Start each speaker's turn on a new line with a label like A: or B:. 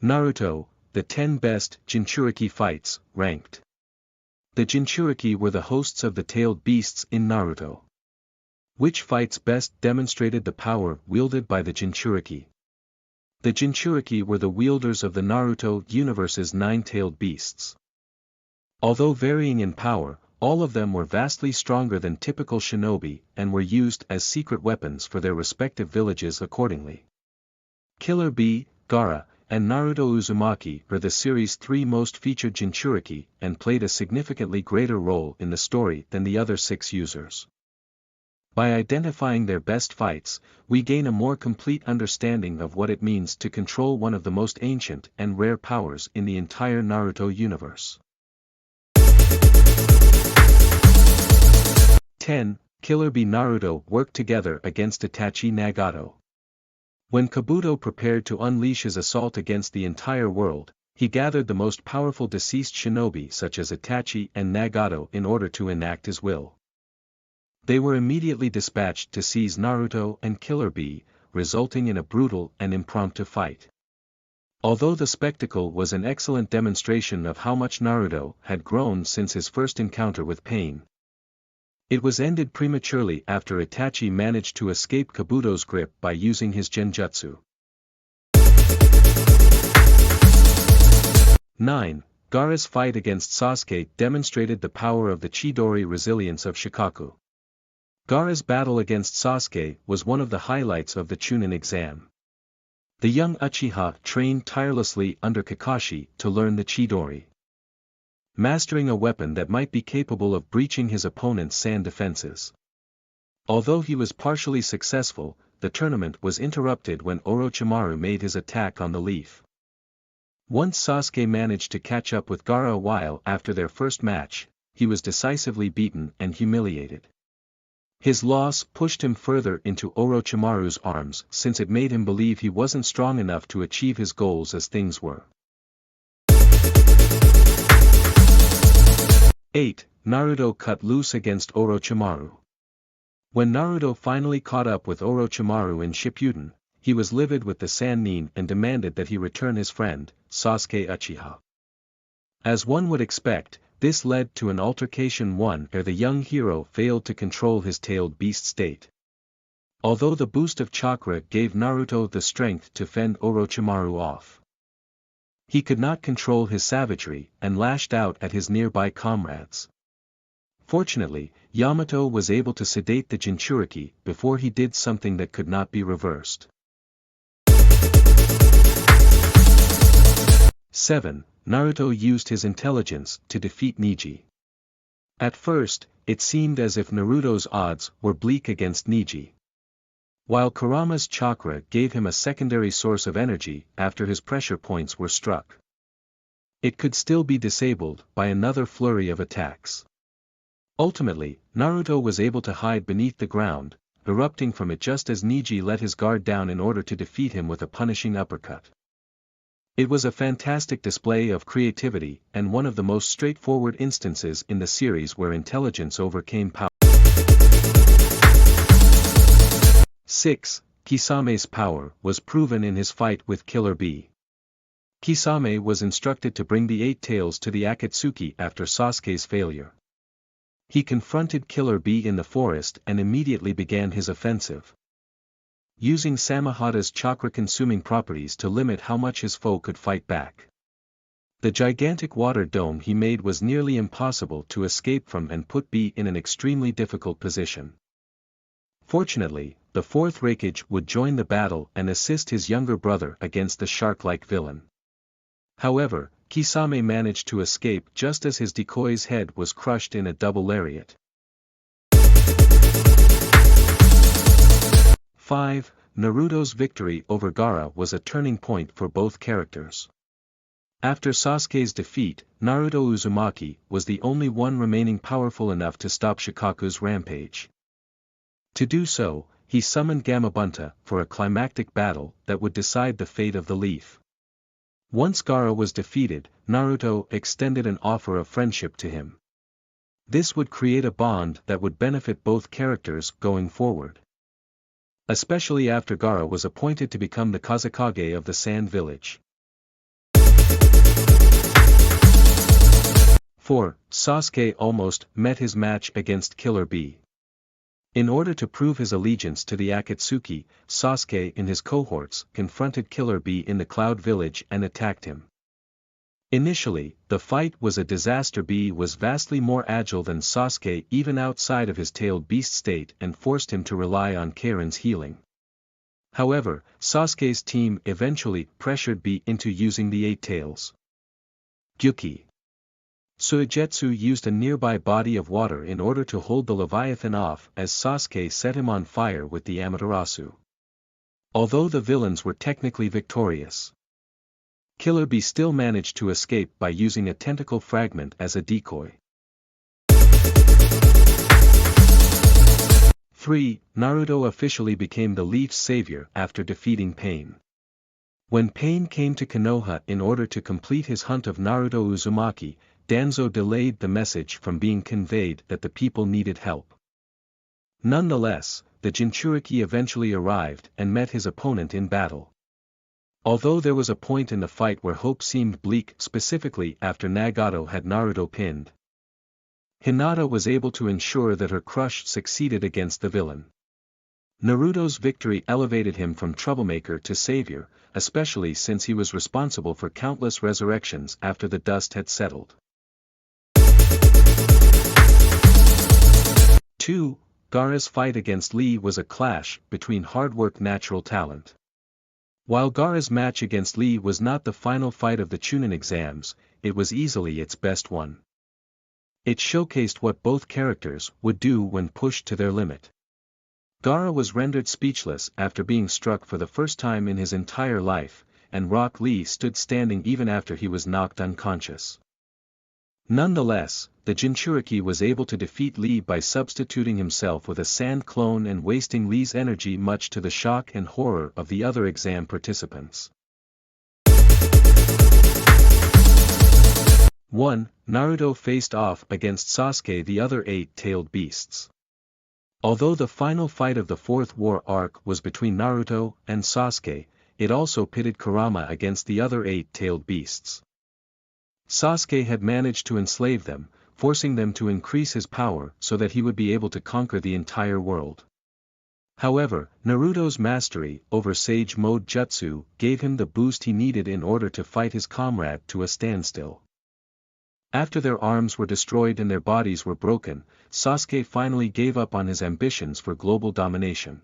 A: Naruto, the 10 best Jinchuriki fights, ranked. The Jinchuriki were the hosts of the tailed beasts in Naruto. Which fights best demonstrated the power wielded by the Jinchuriki? The Jinchuriki were the wielders of the Naruto universe's 9 tailed beasts. Although varying in power, all of them were vastly stronger than typical shinobi and were used as secret weapons for their respective villages accordingly. Killer Bee, Gaara, and Naruto Uzumaki were the series' 3 most featured Jinchuriki and played a significantly greater role in the story than the other 6 users. By identifying their best fights, we gain a more complete understanding of what it means to control one of the most ancient and rare powers in the entire Naruto universe. 10. Killer Bee Naruto worked together against Itachi Nagato. When Kabuto prepared to unleash his assault against the entire world, he gathered the most powerful deceased shinobi such as Itachi and Nagato in order to enact his will. They were immediately dispatched to seize Naruto and Killer Bee, resulting in a brutal and impromptu fight. Although the spectacle was an excellent demonstration of how much Naruto had grown since his first encounter with pain, it was ended prematurely after Itachi managed to escape Kabuto's grip by using his genjutsu. 9. Gaara's fight against Sasuke demonstrated the power of the Chidori resilience of Shikaku. Gaara's battle against Sasuke was one of the highlights of the Chunin exam. The young Uchiha trained tirelessly under Kakashi to learn the Chidori, mastering a weapon that might be capable of breaching his opponent's sand defenses. Although he was partially successful, the tournament was interrupted when Orochimaru made his attack on the leaf. Once Sasuke managed to catch up with Gaara a while after their first match, he was decisively beaten and humiliated. His loss pushed him further into Orochimaru's arms since it made him believe he wasn't strong enough to achieve his goals as things were. 8. Naruto cut loose against Orochimaru. When Naruto finally caught up with Orochimaru in Shippuden, he was livid with the Sannin and demanded that he return his friend, Sasuke Uchiha. As one would expect, this led to an altercation where the young hero failed to control his tailed beast state. Although the boost of chakra gave Naruto the strength to fend Orochimaru off, he could not control his savagery and lashed out at his nearby comrades. Fortunately, Yamato was able to sedate the Jinchuriki before he did something that could not be reversed. 7. Naruto used his intelligence to defeat Neji. At first, it seemed as if Naruto's odds were bleak against Neji. While Kurama's chakra gave him a secondary source of energy after his pressure points were struck, it could still be disabled by another flurry of attacks. Ultimately, Naruto was able to hide beneath the ground, erupting from it just as Neji let his guard down in order to defeat him with a punishing uppercut. It was a fantastic display of creativity and one of the most straightforward instances in the series where intelligence overcame power. 6. Kisame's power was proven in his fight with Killer Bee. Kisame was instructed to bring the 8 tails to the Akatsuki after Sasuke's failure. He confronted Killer Bee in the forest and immediately began his offensive, using Samehada's chakra-consuming properties to limit how much his foe could fight back. The gigantic water dome he made was nearly impossible to escape from and put Bee in an extremely difficult position. Fortunately, the 4th Raikage would join the battle and assist his younger brother against the shark-like villain. However, Kisame managed to escape just as his decoy's head was crushed in a double lariat. 5. Naruto's victory over Gaara was a turning point for both characters. After Sasuke's defeat, Naruto Uzumaki was the only one remaining powerful enough to stop Shikaku's rampage. To do so, he summoned Gamabunta for a climactic battle that would decide the fate of the leaf. Once Gaara was defeated, Naruto extended an offer of friendship to him. This would create a bond that would benefit both characters going forward, especially after Gaara was appointed to become the Kazekage of the Sand Village. 4. Sasuke almost met his match against Killer Bee. In order to prove his allegiance to the Akatsuki, Sasuke and his cohorts confronted Killer Bee in the Cloud Village and attacked him. Initially, the fight was a disaster. Bee was vastly more agile than Sasuke even outside of his tailed beast state and forced him to rely on Karin's healing. However, Sasuke's team eventually pressured Bee into using the 8 tails. Gyuki. Suigetsu used a nearby body of water in order to hold the Leviathan off as Sasuke set him on fire with the Amaterasu. Although the villains were technically victorious, Killer Bee still managed to escape by using a tentacle fragment as a decoy. 3. Naruto officially became the Leaf's savior after defeating Pain. When Pain came to Konoha in order to complete his hunt of Naruto Uzumaki, Danzo delayed the message from being conveyed that the people needed help. Nonetheless, the Jinchuriki eventually arrived and met his opponent in battle. Although there was a point in the fight where hope seemed bleak, specifically after Nagato had Naruto pinned, Hinata was able to ensure that her crush succeeded against the villain. Naruto's victory elevated him from troublemaker to savior, especially since he was responsible for countless resurrections after the dust had settled. 2. Gaara's fight against Lee was a clash between hard work and natural talent. While Gaara's match against Lee was not the final fight of the Chunin exams, it was easily its best one. It showcased what both characters would do when pushed to their limit. Gaara was rendered speechless after being struck for the first time in his entire life, and Rock Lee stood standing even after he was knocked unconscious. Nonetheless, the Jinchuriki was able to defeat Lee by substituting himself with a sand clone and wasting Lee's energy, much to the shock and horror of the other exam participants. 1. Naruto faced off against Sasuke, the other 8-tailed beasts. Although the final fight of the 4th war arc was between Naruto and Sasuke, it also pitted Kurama against the other 8-tailed beasts. Sasuke had managed to enslave them, forcing them to increase his power so that he would be able to conquer the entire world. However, Naruto's mastery over Sage Mode Jutsu gave him the boost he needed in order to fight his comrade to a standstill. After their arms were destroyed and their bodies were broken, Sasuke finally gave up on his ambitions for global domination.